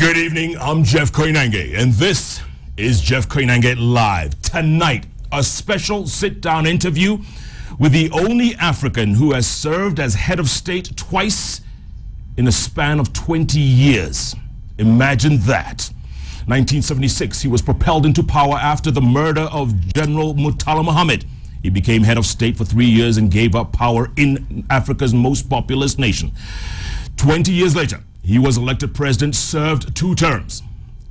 Good evening, I'm Jeff Koinange, and this is Jeff Koinange Live. Tonight, a special sit-down interview with the only African who has served as head of state twice in a span of 20 years. Imagine that. 1976, he was propelled into power after the murder of General Murtala Muhammad. He became head of state for 3 years and gave up power in Africa's most populous nation. 20 years later, he was elected president, served 2 terms,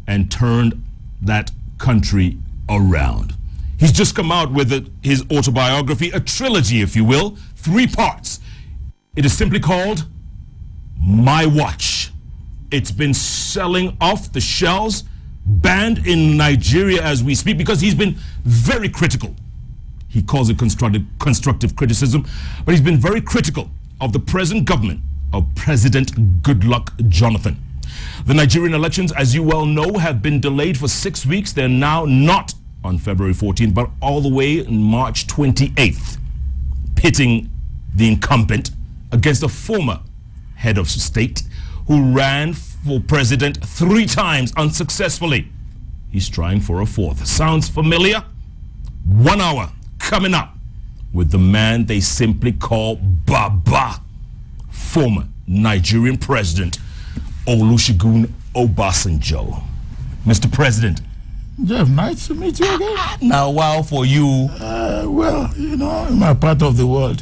and turned that country around. He's just come out with his autobiography, a trilogy, if you will, 3 parts. It is simply called My Watch. It's been selling off the shelves, banned in Nigeria as we speak, because he's been very critical. He calls it constructive criticism, but he's been very critical of the present government of President Goodluck Jonathan. The Nigerian elections, as you well know, have been delayed for 6 weeks. They're now not on February 14th, but all the way in March 28th, pitting the incumbent against a former head of state who ran for president 3 times unsuccessfully. He's trying for a 4th. Sounds familiar? 1 hour coming up with the man they simply call Baba, former Nigerian President Olusegun Obasanjo. Mr. President. Jeff, nice to meet you again. Now, wow for you. Well, you know, in my part of the world,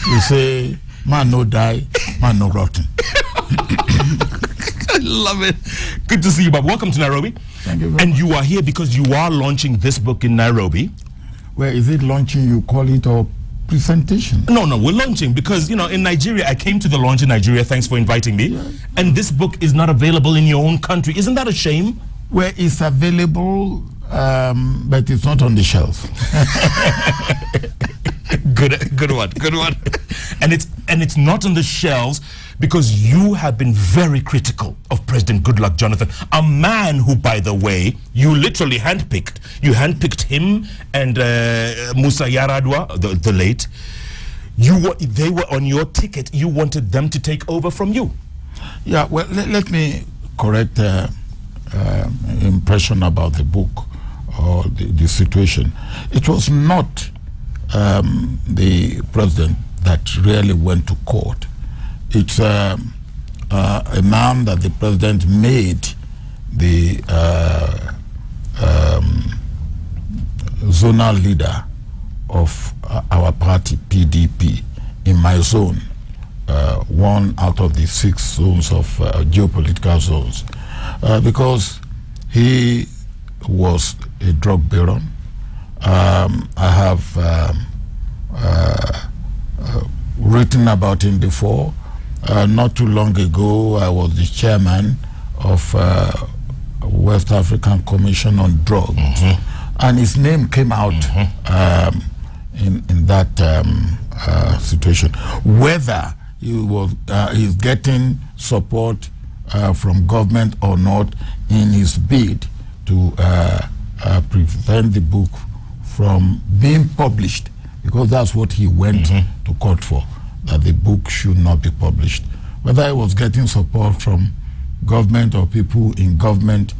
we say, man no die, man no rotten. I love it. Good to see you, Bob. Welcome to Nairobi. Thank you very much. And you are here because you are launching this book in Nairobi. Where is it launching, you call it, or presentation? No, we're launching because, you know, in Nigeria, I came to the launch in Nigeria. Thanks for inviting me. Yes. And this book is not available in your own country. Isn't that a shame? Where it's available, but it's not on the shelf. Good one. And it's not on the shelves because you have been very critical of President Goodluck Jonathan, a man who, by the way, you literally handpicked. You handpicked him and Musa Yaradua, the late. They were on your ticket. You wanted them to take over from you. Yeah, well, let me correct impression about the book or the situation. It was not the president that really went to court. It's a man that the president made the zonal leader of our party, PDP, in my zone, 1 out of the 6 zones of geopolitical zones, because he was a drug baron. I have written about him before. Not too long ago, I was the chairman of West African Commission on Drugs, and his name came out in that situation. Whether he's getting support from government or not in his bid to prevent the book from being published, because that's what he went to court for, that the book should not be published. Whether he was getting support from government or people in government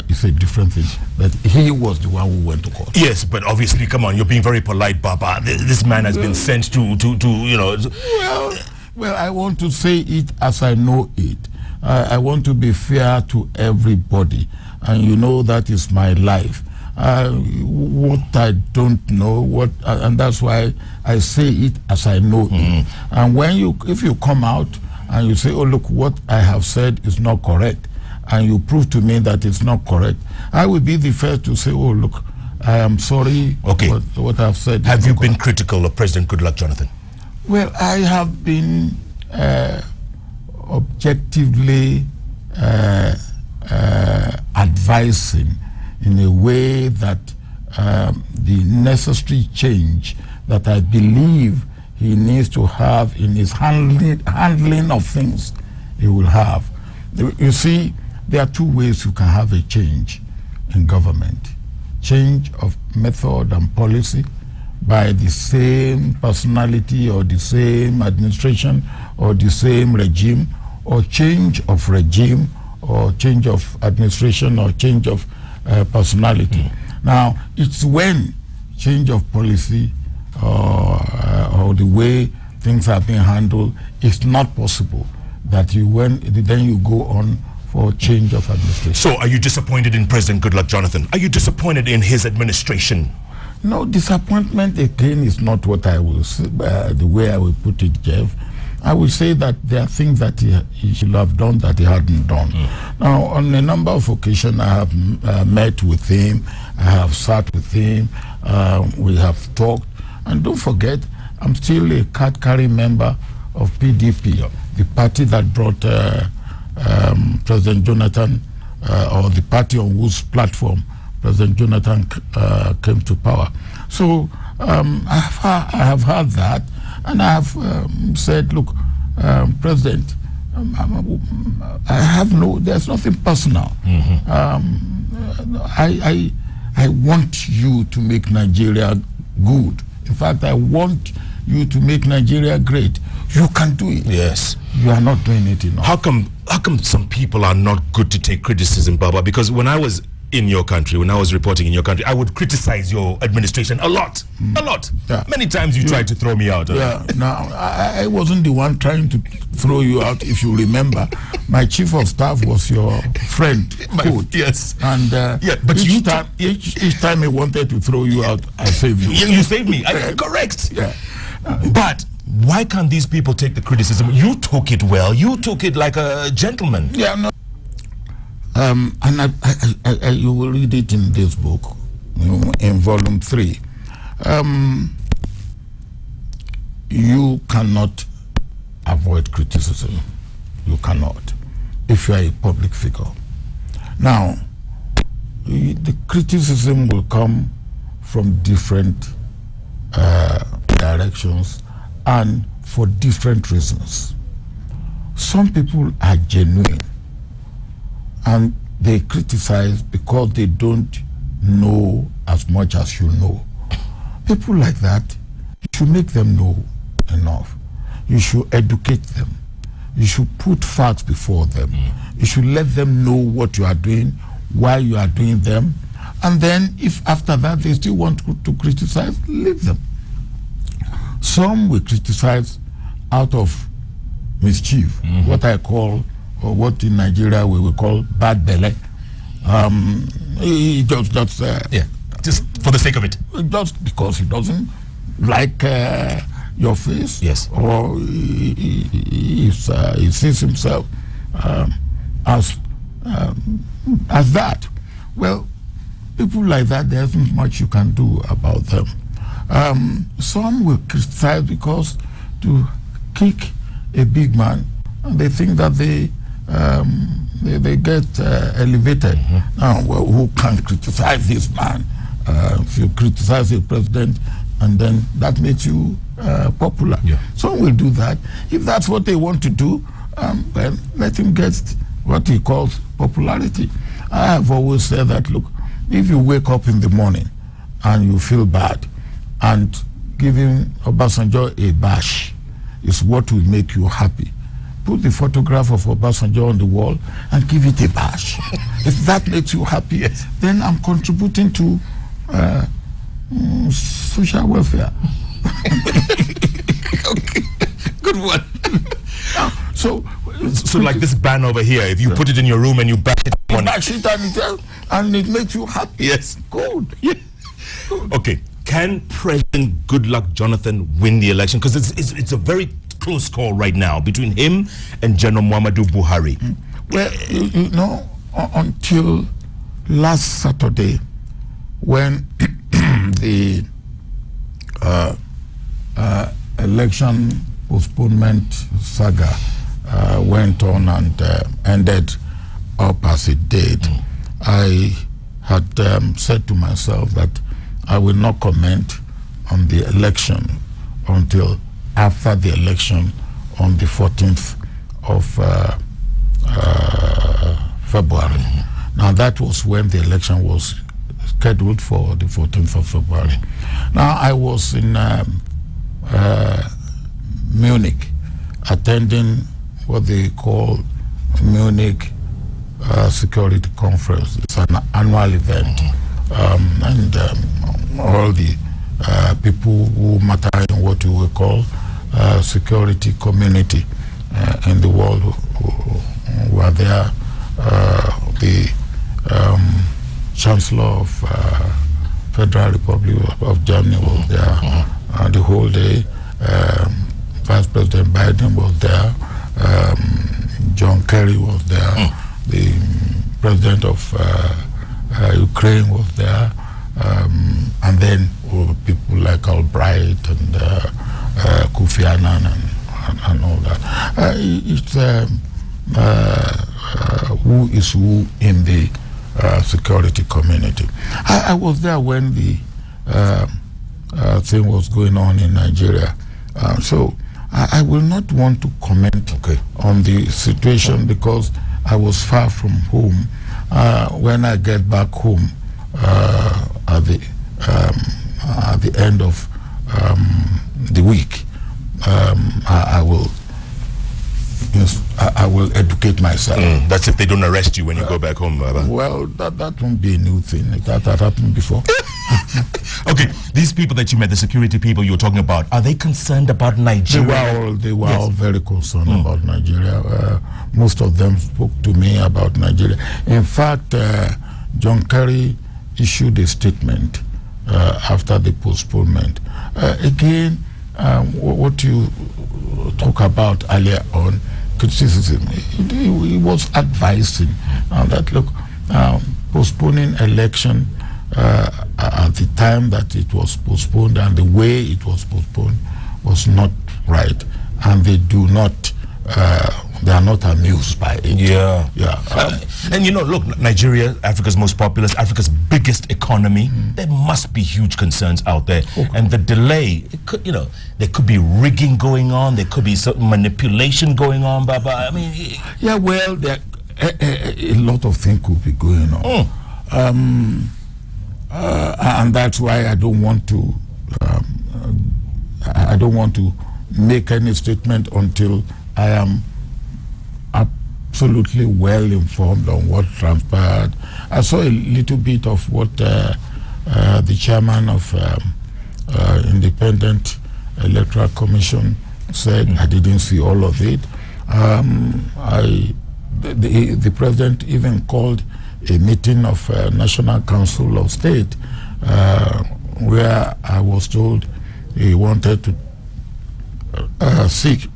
is a different thing. But he was the one who went to court. Yes, but obviously, come on, you're being very polite, Baba. This man has been sent to you know. Well, I want to say it as I know it. I want to be fair to everybody, and you know that is my life. What I don't know, and that's why I say it as I know it. And if you come out and you say, oh look, what I have said is not correct, and you prove to me that it's not correct, I will be the first to say, oh look, I am sorry. Okay. What I've said. Have you been critical of President Goodluck Jonathan? Well, I have been objectively advising in a way that the necessary change that I believe he needs to have in his handling of things, he will have. You see, there are 2 ways you can have a change in government. Change of method and policy by the same personality or the same administration or the same regime, or change of regime or change of administration or change of personality. Now, it's when change of policy or the way things are being handled is not possible that then you go on for change of administration. So are you disappointed in President Goodluck Jonathan? Are you disappointed in his administration? No, disappointment again is not what I will say, the way I will put it, Jeff. I will say that there are things that he should have done that he hadn't done. Now, on a number of occasions, I have met with him, I have sat with him, we have talked, and don't forget, I'm still a card-carrying member of PDP, the party that brought President Jonathan, or the party on whose platform President Jonathan came to power. So I have heard that, and I have said, look, President, there's nothing personal. I want you to make Nigeria good. In fact, I want you to make Nigeria great. You can do it. Yes. You are not doing it enough. How come some people are not good to take criticism, Baba? Because when I was in your country, when I was reporting in your country, I would criticize your administration a lot. A lot. Yeah. Many times you tried to throw me out. Yeah. Now, I wasn't the one trying to throw you out, if you remember. My chief of staff was your friend, Coach. Yes. And but each time he wanted to throw you out, I saved you. You saved me. Correct. Yeah. But why can't these people take the criticism? You took it well. You took it like a gentleman. Yeah, no. And you will read it in this book, in volume 3. You cannot avoid criticism. You cannot, if you are a public figure. Now, the criticism will come from different directions and for different reasons. Some people are genuine, and they criticize because they don't know as much as you know. People like that, you should make them know enough. You should educate them. You should put facts before them. You should let them know what you are doing, why you are doing them, and then if after that they still want to criticize, leave them. Some will criticize out of mischief, what I call, or what in Nigeria we will call bad belly. Just for the sake of it. Just because he doesn't like your face. Yes. Or he sees himself as that. Well, people like that, there isn't much you can do about them. Some will criticize because to kick a big man, and they think that they get elevated. Now, well, who can criticize this man? If you criticize a president, and then that makes you popular. Yeah. Some will do that. If that's what they want to do, well, let him get what he calls popularity. I have always said that, look, if you wake up in the morning and you feel bad, and giving Obasanjo a bash is what will make you happy, put the photograph of Obasanjo on the wall and give it a bash. If that makes you happy, yes, then I'm contributing to social welfare. Okay, good one. So like this ban over here, if you put it in your room and you bash it, and it makes you happy. Yes, good. Yeah. Okay, can President Goodluck Jonathan win the election? Because it's a very close call right now between him and General Muhammadu Buhari. Well, you know, until last Saturday, when the election postponement saga went on and ended up as it did, I had said to myself that I will not comment on the election until after the election on the 14th of February. Now, that was when the election was scheduled for the 14th of February. Now, I was in Munich attending what they call Munich security conference. It's an annual event, and all the people who matter in what you will call security community in the world who are there. The Chancellor of Federal Republic of Germany was there the whole day. Vice President Biden was there. John Kerry was there. The President of Ukraine was there. And then people like Albright and Kofi Annan and all that. It's who is who in the security community. I was there when the thing was going on in Nigeria. So I will not want to comment on the situation because I was far from home. When I get back home at the end of the week, I will educate myself. That's if they don't arrest you when you go back home, Baba. Well, that won't be a new thing. That happened before. Okay, these people that you met, the security people you were talking about, are they concerned about Nigeria? They were all very concerned about Nigeria. Most of them spoke to me about Nigeria. In fact, John Kerry issued a statement after the postponement. Again, what you talk about earlier on, criticism, he was advising that, look, postponing election at the time that it was postponed and the way it was postponed was not right, and they are not amused by it. And you know, look, Nigeria, Africa's most populous, Africa's biggest economy, there must be huge concerns out there. And the delay, it could, you know, there could be rigging going on, there could be certain manipulation going on, Baba. I mean, yeah, well, there a lot of things could be going on. And that's why I don't want to make any statement until I am absolutely well informed on what transpired. I saw a little bit of what the chairman of Independent Electoral Commission said. I didn't see all of it. The president even called a meeting of National Council of State where I was told he wanted to seek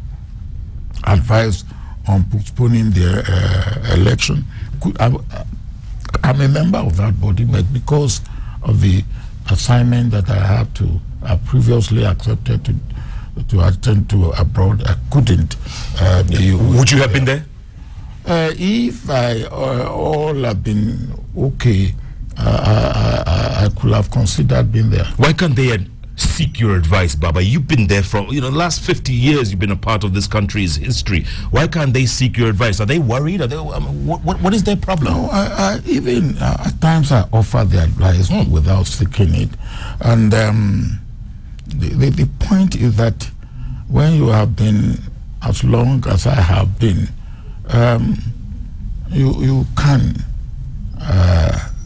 advice on postponing the election. I'm a member of that body, but because of the assignment that I previously accepted to attend to abroad, I couldn't be. Would you have been there? If all have been okay, I could have considered being there. Why can't they seek your advice, Baba? You've been there for, the last 50 years. You've been a part of this country's history. Why can't they seek your advice? Are they worried? Are they? What is their problem? No, even at times I offer the advice without seeking it, and the point is that when you have been as long as I have been, you can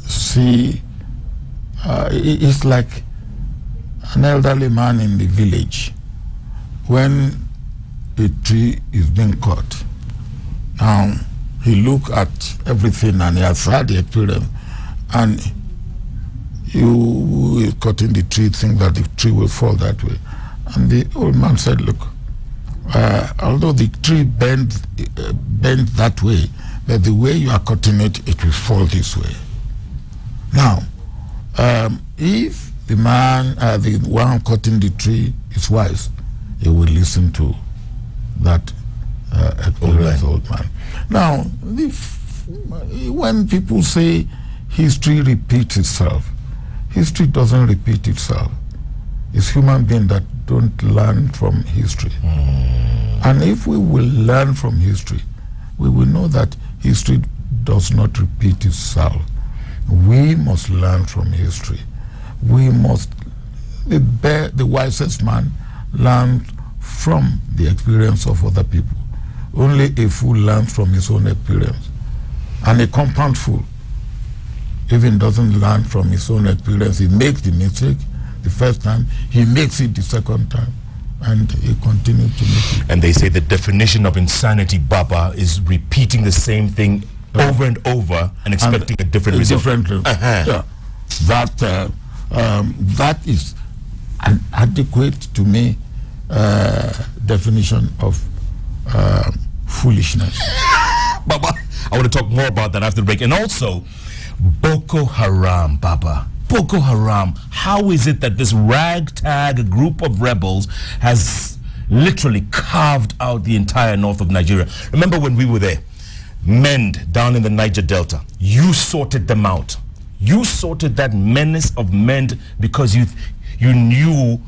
see. It's like an elderly man in the village when a tree is being cut. Now he look at everything and he has had the experience, and you cutting the tree think that the tree will fall that way. And the old man said, look, although the tree bent that way, but the way you are cutting it, it will fall this way. Now, if the man, the one cutting the tree is wise, he will listen to that experienced old man. Now, when people say history repeats itself, history doesn't repeat itself. It's human beings that don't learn from history. And if we will learn from history, we will know that history does not repeat itself. We must learn from history. We must, the wisest man learn from the experience of other people. Only a fool learns from his own experience. And a compound fool, even doesn't learn from his own experience. He makes the mistake the first time, he makes it the second time, and he continues to make it. And they say the definition of insanity, Baba, is repeating the same thing over and over and expecting a different result. Yeah. That is an adequate, to me, definition of foolishness. Baba, I want to talk more about that after the break. And also, Boko Haram, Baba. Boko Haram, how is it that this ragtag group of rebels has literally carved out the entire north of Nigeria? Remember when we were there? Mend down in the Niger Delta. You sorted them out. You sorted that menace of Mend because you knew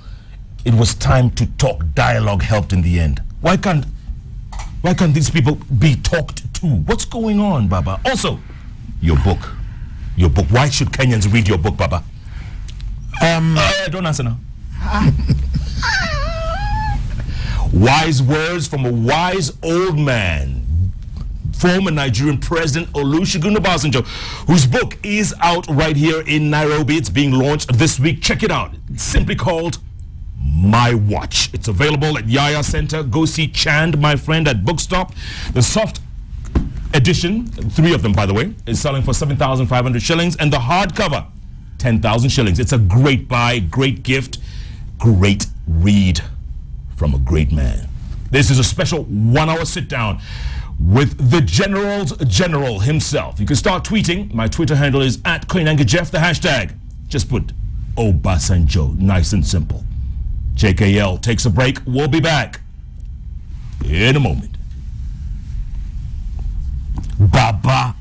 it was time to talk. Dialogue helped in the end. Why can't these people be talked to? What's going on, Baba? Also, your book. Your book. Why should Kenyans read your book, Baba? Don't answer now. Wise words from a wise old man, former Nigerian President Olusegun Obasanjo, whose book is out right here in Nairobi. It's being launched this week. Check it out. It's simply called My Watch. It's available at Yaya Center. Go see Chand, my friend, at Bookstop. The soft edition, 3 of them by the way, is selling for 7,500 shillings, and the hardcover, 10,000 shillings. It's a great buy, great gift, great read from a great man. This is a special 1-hour sit down with the General's General himself. You can start tweeting. My Twitter handle is @Koinange Jeff, the hashtag. Just put Obasanjo, nice and simple. JKL takes a break. We'll be back in a moment. Baba.